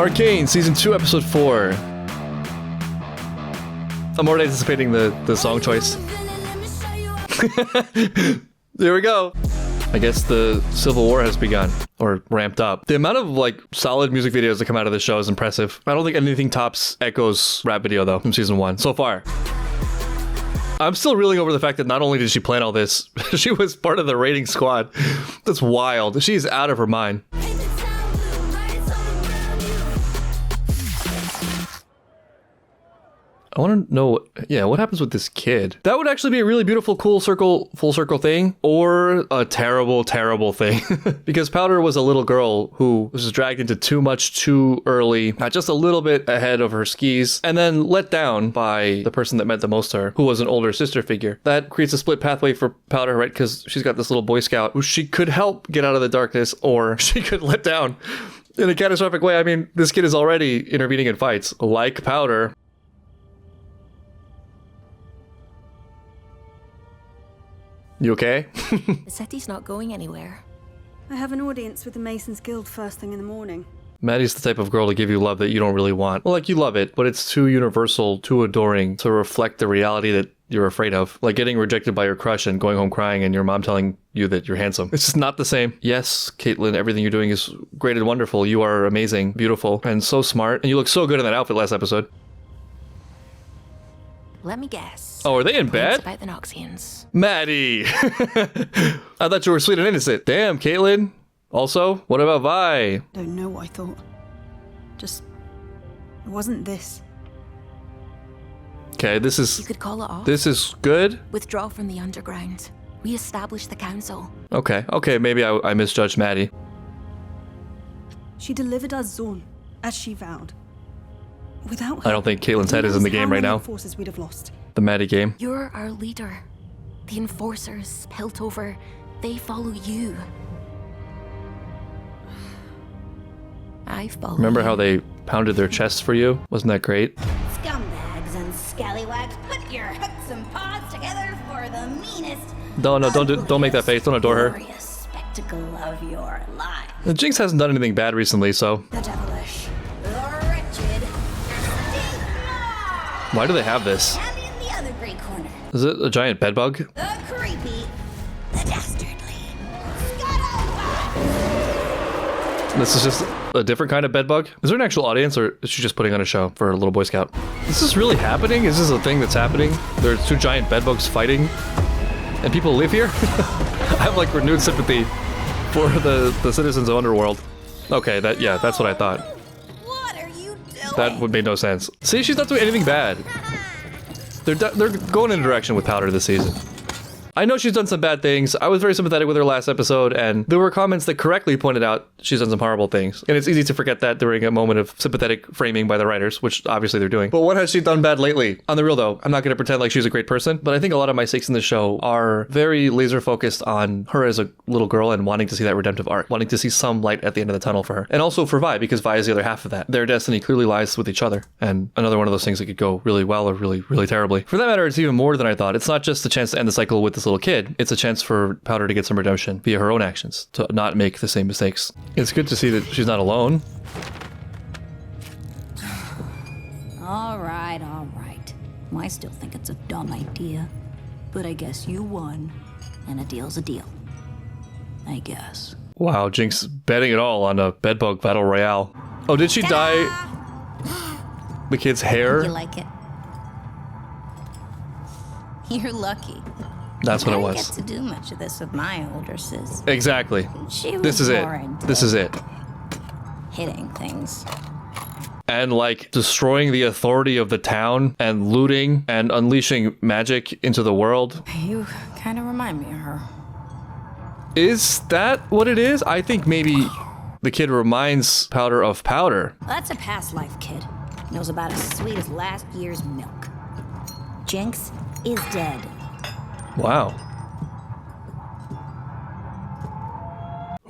Arcane, Season 2, Episode 4. I'm already anticipating the song choice. There we go. I guess the Civil War has begun, or ramped up. The amount of, like, solid music videos that come out of this show is impressive. I don't think anything tops Echo's rap video, though, from Season 1, so far. I'm still reeling over the fact that not only did she plan all this, she was part of the raiding squad. That's wild. She's out of her mind. I want to know, yeah, what happens with this kid? That would actually be a really beautiful, cool full circle thing, or a terrible, terrible thing. Because Powder was a little girl who was dragged into too much too early, not just a little bit ahead of her skis, and then let down by the person that meant the most to her, who was an older sister figure. That creates a split pathway for Powder, right? Because she's got this little Boy Scout who she could help get out of the darkness, or she could let down in a catastrophic way. I mean, this kid is already intervening in fights, like Powder. You okay? The city's not going anywhere. I have an audience with the Masons Guild first thing in the morning. Maddie's the type of girl to give you love that you don't really want. Well, like, you love it, but it's too universal, too adoring to reflect the reality that you're afraid of. Like getting rejected by your crush and going home crying and your mom telling you that you're handsome. It's just not the same. Yes, Caitlyn, everything you're doing is great and wonderful. You are amazing, beautiful, and so smart. And you look so good in that outfit last episode. Let me guess. Oh, are they in bed? About the Noxians. Maddie! I thought you were sweet and innocent. Damn, Caitlyn. Also, what about Vi? Don't know what I thought. Just, it wasn't this. Okay, this is... You could call it off. This is good. Withdraw from the underground. Re-establish the council. Okay, maybe I misjudged Maddie. She delivered us Zorn, as she vowed. Without her, I don't think Caitlyn's head is in the game right now. Forces we'd have lost. The Maddie game. You're our leader. The enforcers, Piltover, they follow you. I follow Remember you. how they pounded their chests for you? Wasn't that great? Scumbags and scallywags, put your hooks and paws together for the meanest. No, don't make that face. Don't adore her. Glorious spectacle of your life. Jinx hasn't done anything bad recently, so... The devilish, the wretched, Why do they have this? and in the other gray corner, Is it a giant bedbug? the creepy, the dastardly, scuttlebutt. This is just a different kind of bedbug? Is there an actual audience, or is she just putting on a show for a little Boy Scout? Is this really happening? Is this a thing that's happening? There's two giant bedbugs fighting, and people live here? I have, like, renewed sympathy for the citizens of Underworld. Okay, that's what I thought. What are you doing? That would make no sense. See, she's not doing anything bad. They're going in a direction with Powder this season. I know she's done some bad things. I was very sympathetic with her last episode, and there were comments that correctly pointed out she's done some horrible things. And it's easy to forget that during a moment of sympathetic framing by the writers, which obviously they're doing. But what has she done bad lately? On the real, though, I'm not going to pretend like she's a great person, but I think a lot of my stakes in the show are very laser focused on her as a little girl and wanting to see that redemptive arc, wanting to see some light at the end of the tunnel for her. And also for Vi, because Vi is the other half of that. Their destiny clearly lies with each other, and another one of those things that could go really well or really, really terribly. For that matter, it's even more than I thought. It's not just a chance to end the cycle with this little kid. It's a chance for Powder to get some redemption via her own actions, to not make the same mistakes. It's good to see that she's not alone. All right. I still think it's a dumb idea, but I guess you won, and a deal's a deal. I guess. Wow, Jinx betting it all on a bedbug battle royale. Oh, did she dye the kid's hair? You like it? You're lucky. That's what it I was. didn't get to do much of this with my older sis. Exactly. She was This is it. more into This is it. hitting things. And like destroying the authority of the town and looting and unleashing magic into the world. You kind of remind me of her. Is that what it is? I think maybe the kid reminds Powder of Powder. That's a past life kid. Knows about as sweet as last year's milk. Jinx is dead. Wow.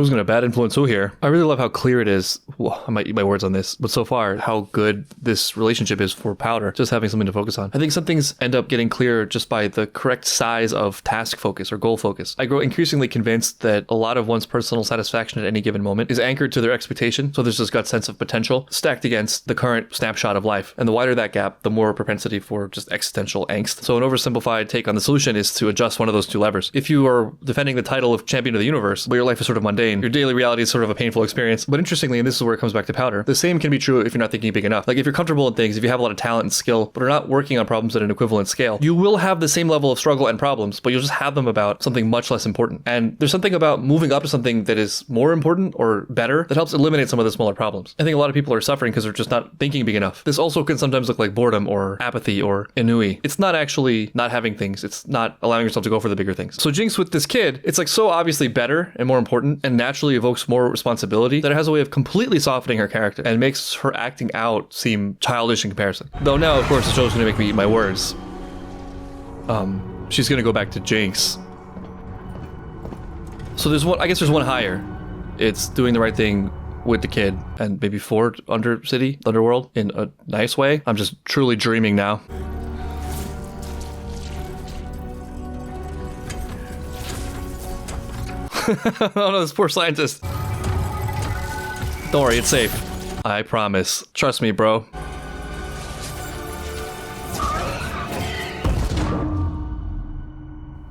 Who's gonna bad influence who here? I really love how clear it is. Well, I might eat my words on this, but so far, how good this relationship is for Powder, just having something to focus on. I think some things end up getting clearer just by the correct size of task focus or goal focus. I grow increasingly convinced that a lot of one's personal satisfaction at any given moment is anchored to their expectation, so there's this gut sense of potential stacked against the current snapshot of life. And the wider that gap, the more propensity for just existential angst. So an oversimplified take on the solution is to adjust one of those two levers. If you are defending the title of champion of the universe, but your life is sort of mundane, your daily reality is sort of a painful experience. But interestingly, and this is where it comes back to Powder, the same can be true if you're not thinking big enough. Like if you're comfortable in things, if you have a lot of talent and skill, but are not working on problems at an equivalent scale, you will have the same level of struggle and problems, but you'll just have them about something much less important. And there's something about moving up to something that is more important or better that helps eliminate some of the smaller problems. I think a lot of people are suffering because they're just not thinking big enough. This also can sometimes look like boredom or apathy or ennui. It's not actually not having things. It's not allowing yourself to go for the bigger things. So Jinx with this kid, it's like so obviously better and more important and naturally evokes more responsibility that it has a way of completely softening her character and makes her acting out seem childish in comparison. Though now, of course, the show's gonna make me eat my words. She's gonna go back to Jinx. So there's one, I guess there's one higher. It's doing the right thing with the kid and maybe for underworld in a nice way. I'm just truly dreaming now. Oh no, this poor scientist. Don't worry, it's safe. I promise. Trust me, bro.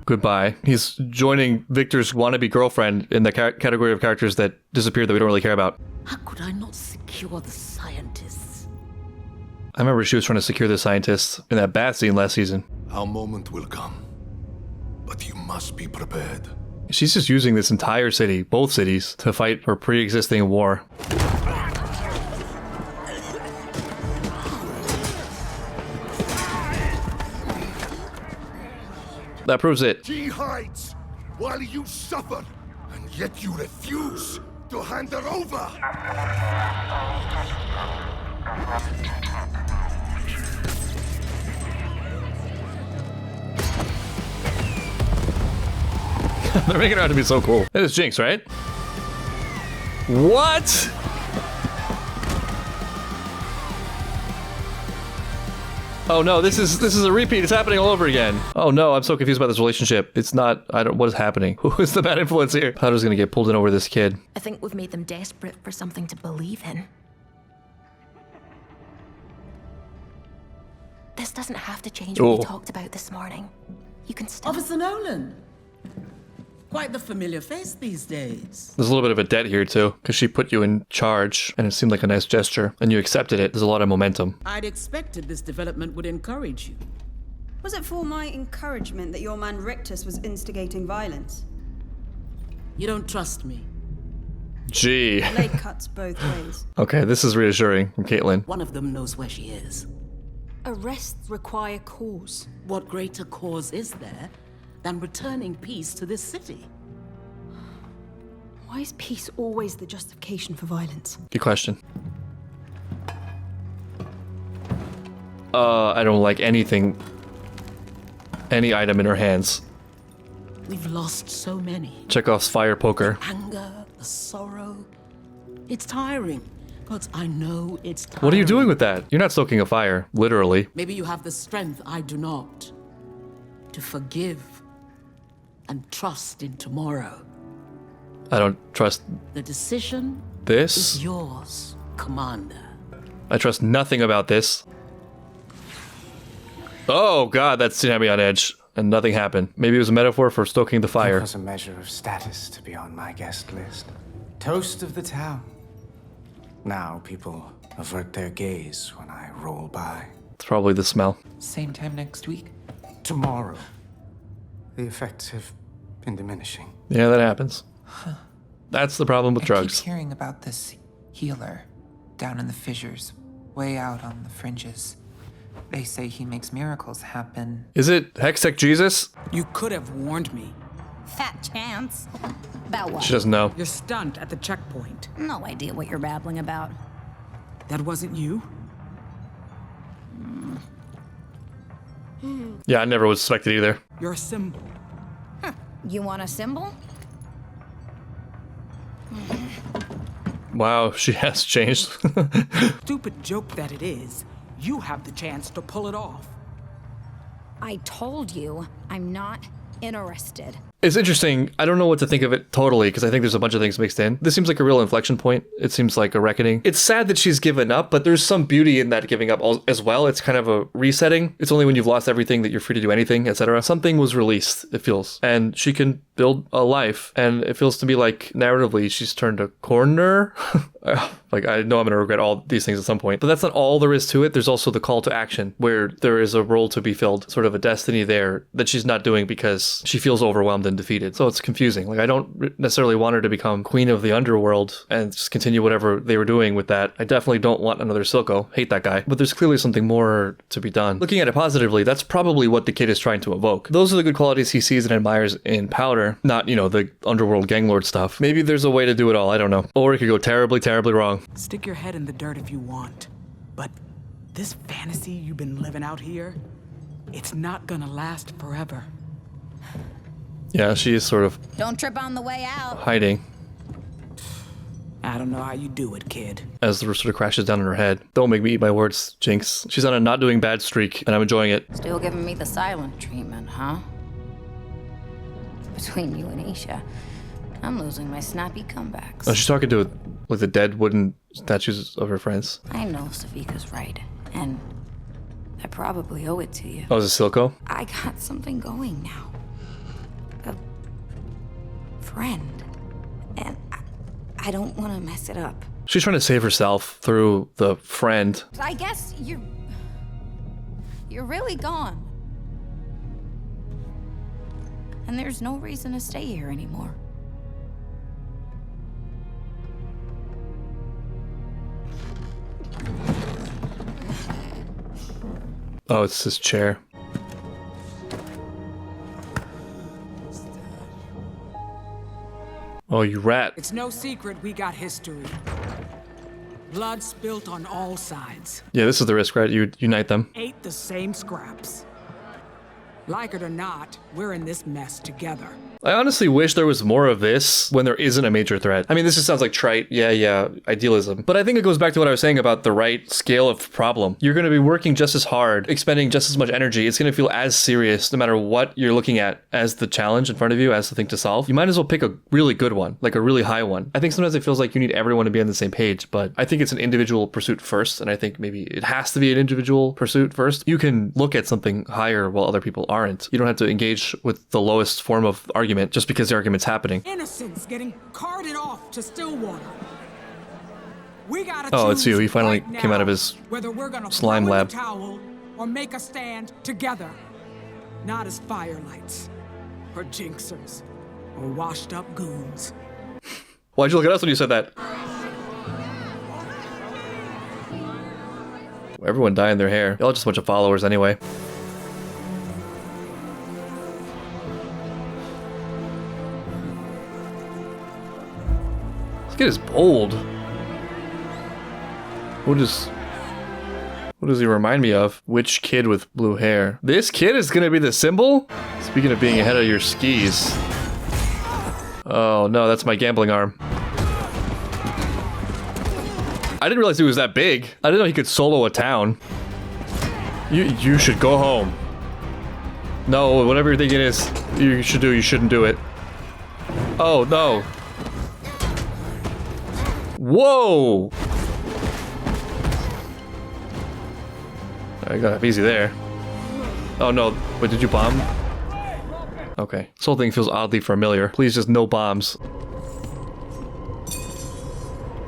Goodbye. He's joining Victor's wannabe girlfriend in the category of characters that disappeared that we don't really care about. How could I not secure the scientists? I remember she was trying to secure the scientists in that bath scene last season. Our moment will come, but you must be prepared. She's just using this entire city, both cities, to fight her pre-existing war. That proves it. She hides while you suffer, and yet you refuse to hand her over. They're making it out to be so cool. That is Jinx, right? What? Oh no, this is a repeat. It's happening all over again. Oh no, I'm so confused about this relationship. It's not, what is happening? Who is the bad influence here? Powder's gonna get pulled in over this kid. I think we've made them desperate for something to believe in. This doesn't have to change what we talked about this morning. You can still... Officer Nolan. Quite the familiar face these days. There's a little bit of a debt here too, because she put you in charge, and it seemed like a nice gesture, and you accepted it. There's a lot of momentum. I'd expected this development would encourage you. Was it for my encouragement that your man Rictus was instigating violence? You don't trust me. Gee. Blade cuts both ways. Okay, this is reassuring from Caitlyn. One of them knows where she is. Arrests require cause. What greater cause is there than returning peace to this city? Why is peace always the justification for violence? Good question. I don't like anything, any item in her hands. We've lost so many. Chekhov's fire poker. Anger, the sorrow. It's tiring. But I know it's tiring. What are you doing with that? You're not stoking a fire, literally. Maybe you have the strength I do not. To forgive and trust in tomorrow. I don't trust The decision this. is yours, Commander. I trust nothing about this. Oh god, that had me on edge, and nothing happened. Maybe it was a metaphor for stoking the fire. It was a measure of status to be on my guest list. Toast of the town. Now people avert their gaze when I roll by. It's probably the smell. Same time next week? Tomorrow. The effects have been diminishing. Yeah, that happens. That's the problem with I drugs. keep hearing about this healer down in the fissures, way out on the fringes. They say he makes miracles happen. Is it Hextech Jesus? You could have warned me. Fat chance. About what? She doesn't know. You're stunned at the checkpoint. No idea what you're babbling about. That wasn't you? Yeah, I never would suspect it either. You're a symbol. You want a symbol? Wow, she has changed. Stupid joke that it is, you have the chance to pull it off. I told you, I'm not interested. It's interesting. I don't know what to think of it totally, because I think there's a bunch of things mixed in. This seems like a real inflection point. It seems like a reckoning. It's sad that she's given up, but there's some beauty in that giving up as well. It's kind of a resetting. It's only when you've lost everything that you're free to do anything, etc. Something was released, it feels. And she can build a life. And it feels to me like narratively she's turned a corner. Like, I know I'm going to regret all these things at some point, but that's not all there is to it. There's also the call to action where there is a role to be filled, sort of a destiny there that she's not doing because she feels overwhelmed and defeated. So it's confusing. Like, I don't necessarily want her to become queen of the underworld and just continue whatever they were doing with that. I definitely don't want another Silco. Hate that guy. But there's clearly something more to be done. Looking at it positively, that's probably what the kid is trying to evoke. Those are the good qualities he sees and admires in Powder, not, you know, the underworld gang lord stuff. Maybe there's a way to do it all. I don't know. Or it could go terribly, terribly wrong. Stick your head in the dirt if you want, but this fantasy you've been living out here, it's not gonna last forever. Yeah, she is sort of Don't trip on the way out. hiding I don't know how you do it, kid. as the rooster sort of crashes down on her head. Don't make me eat my words, Jinx. She's on a not doing bad streak, and I'm enjoying it. Still giving me the silent treatment, huh? Between you and Aisha, I'm losing my snappy comebacks. Oh, she's talking to like the dead wooden statues of her friends. I know Savika's right, and I probably owe it to you. Oh, is it Silco? I got something going now. A friend. And I don't want to mess it up. She's trying to save herself through the friend. I guess you're really gone. And there's no reason to stay here anymore. Oh, it's this chair. Oh, you rat. It's no secret we got history. Blood spilt on all sides. Yeah, this is the risk, right? You unite them. Ate the same scraps. Like it or not, we're in this mess together. I honestly wish there was more of this when there isn't a major threat. I mean, this just sounds like trite, yeah, idealism. But I think it goes back to what I was saying about the right scale of problem. You're going to be working just as hard, expending just as much energy. It's going to feel as serious no matter what you're looking at as the challenge in front of you, as the thing to solve. You might as well pick a really good one, like a really high one. I think sometimes it feels like you need everyone to be on the same page, but I think it's an individual pursuit first, and I think maybe it has to be an individual pursuit first. You can look at something higher while other people aren't. You don't have to engage with the lowest form of argument just because the argument's happening. Innocents getting carted off to Stillwater. We gotta Oh, it's choose you. He finally right came out now of his whether we're gonna slime throw in lab. the towel or make a stand together, not as firelights or jinxers or washed up goons. Why'd you look at us when you said that? Everyone dyeing their hair. Y'all just a bunch of followers anyway. This kid is bold. What does he remind me of? Which kid with blue hair? This kid is gonna be the symbol? Speaking of being ahead of your skis. Oh no, that's my gambling arm. I didn't realize he was that big. I didn't know he could solo a town. You should go home. No, whatever you're thinking is you should do, you shouldn't do it. Oh no. Whoa! I got up easy there. Oh no, wait, did you bomb? Okay, this whole thing feels oddly familiar. Please just no bombs.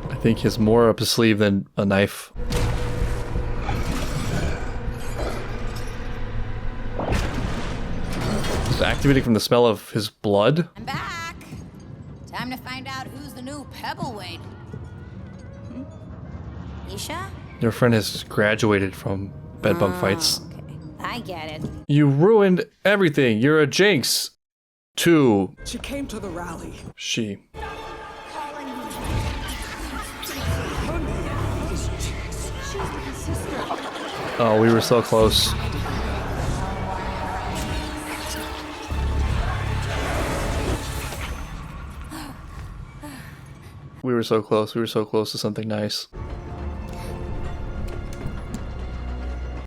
I think he has more up his sleeve than a knife. He's activating from the smell of his blood. I'm back. Time to find out who's the new Pebbleweight. Isha? Your friend has graduated from bed bug fights. Okay, I get it. You ruined everything. You're a Jinx. 2. She came to the rally. She. Oh, we were so close. We were were so close. We were so close to something nice.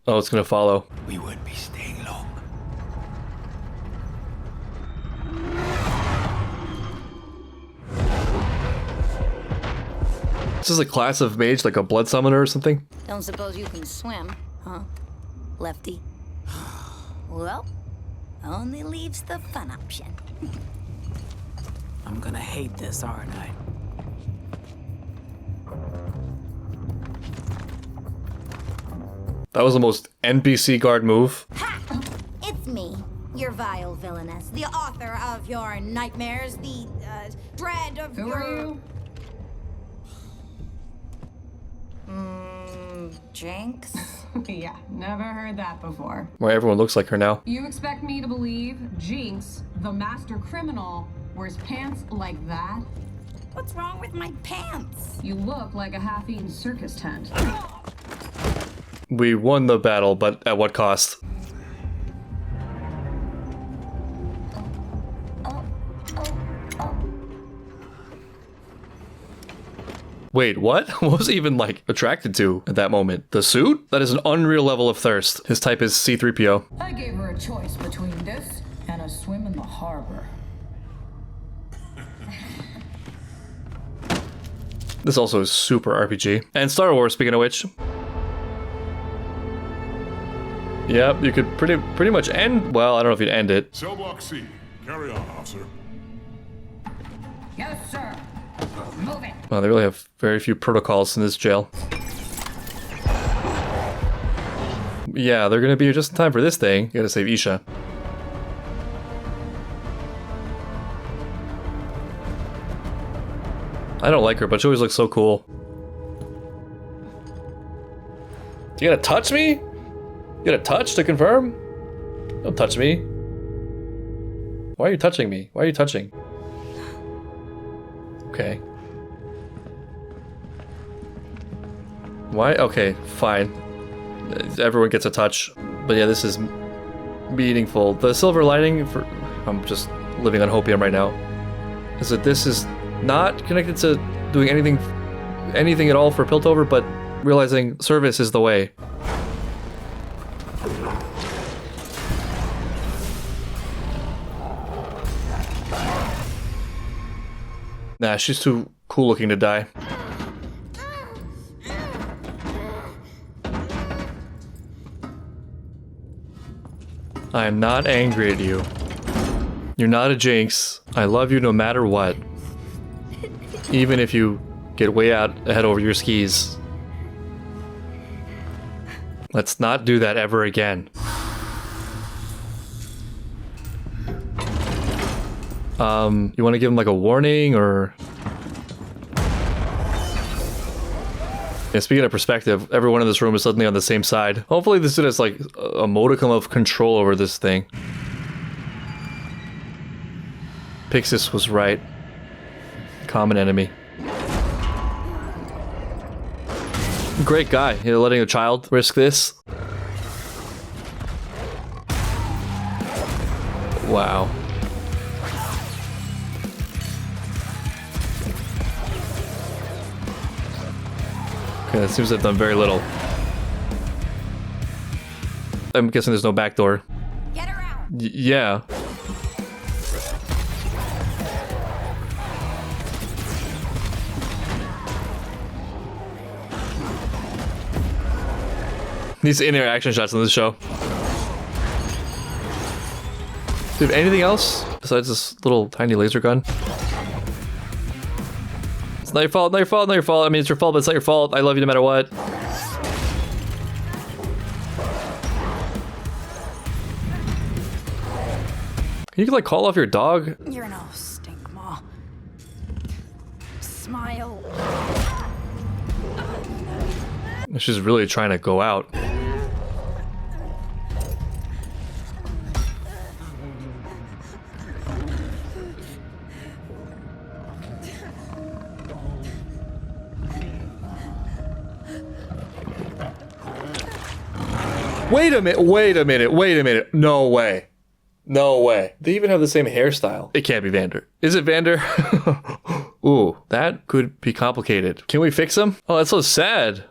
Oh, it's gonna follow. We won't be staying long. This is a class of mage, like a blood summoner or something? Don't suppose you can swim, huh? Lefty? Well, only leaves the fun option. I'm gonna hate this, aren't I? That was the most NPC guard move. Ha! It's me, your vile villainess, the author of your nightmares, the dread of Who your... are you? Jinx? Yeah, never heard that before. Why everyone looks like her now. You expect me to believe Jinx, the master criminal, wears pants like that? What's wrong with my pants? You look like a half-eaten circus tent. We won the battle, but at what cost? Wait, what? What was he even, like, attracted to at that moment? The suit? That is an unreal level of thirst. His type is C-3PO. I gave her a choice between this and a swim in the harbor. This also is super RPG. And Star Wars, speaking of which. Yep, you could pretty much end... Well, I don't know if you'd end it. Cell block C. Carry on, officer. Yes, sir. Move it. Well, they really have very few protocols in this jail. Yeah, they're gonna be here just in time for this thing. You gotta save Isha. I don't like her, but she always looks so cool. You gotta touch me? You gotta touch to confirm? Don't touch me. Why are you touching me? Why are you touching? Okay. Why? Okay, fine. Everyone gets a touch. But yeah, this is meaningful. The silver lining for... I'm just living on hopium right now. Is that this is not connected to doing anything at all for Piltover, but realizing service is the way. Nah, she's too cool looking to die. I am not angry at you. You're not a Jinx. I love you no matter what. Even if you get way out ahead over your skis. Let's not do that ever again. You want to give him like a warning or... Yeah, speaking of perspective, everyone in this room is suddenly on the same side. Hopefully this dude has like a modicum of control over this thing. Pixis was right. Common enemy. Great guy, you know, letting a child risk this. Wow. Okay, it seems they've done very little. I'm guessing there's no back door. Get her out. Yeah. These interaction shots in this show. Do you have anything else besides this little tiny laser gun? It's not your fault, not your fault, not your fault. I mean, it's your fault, but it's not your fault. I love you no matter what. Can you like call off your dog? You're no stink maw. Smile. She's really trying to go out. Wait a minute, wait a minute, wait a minute. No way. No way. They even have the same hairstyle. It can't be Vander. Is it Vander? Ooh, that could be complicated. Can we fix him? Oh, that's so sad.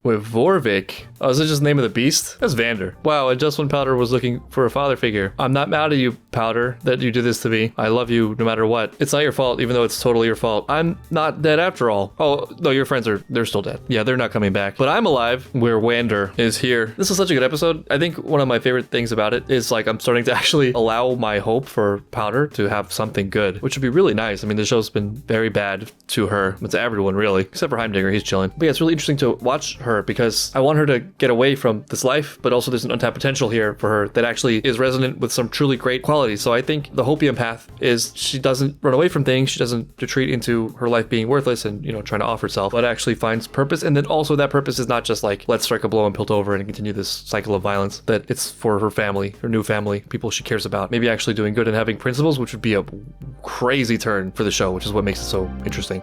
With Vorvik. Oh, is it just the name of the beast? That's Vander. Wow, and just when Powder was looking for a father figure. I'm not mad at you, Powder, that you did this to me. I love you no matter what. It's not your fault, even though it's totally your fault. I'm not dead after all. Oh, no, your friends they're still dead. Yeah, they're not coming back. But I'm alive, where Wander is here. This is such a good episode. I think one of my favorite things about it is like I'm starting to actually allow my hope for Powder to have something good, which would be really nice. I mean, the show's been very bad to her, but to everyone really, except for Heimdall. He's chilling. But yeah, it's really interesting to watch her because I want her to get away from this life, but also there's an untapped potential here for her that actually is resonant with some truly great qualities. So I think the hopium path is she doesn't run away from things, she doesn't retreat into her life being worthless and, you know, trying to off herself, but actually finds purpose. And then also that purpose is not just like, let's strike a blow and pilt over and continue this cycle of violence, that it's for her family, her new family, people she cares about, maybe actually doing good and having principles, which would be a crazy turn for the show, which is what makes it so interesting.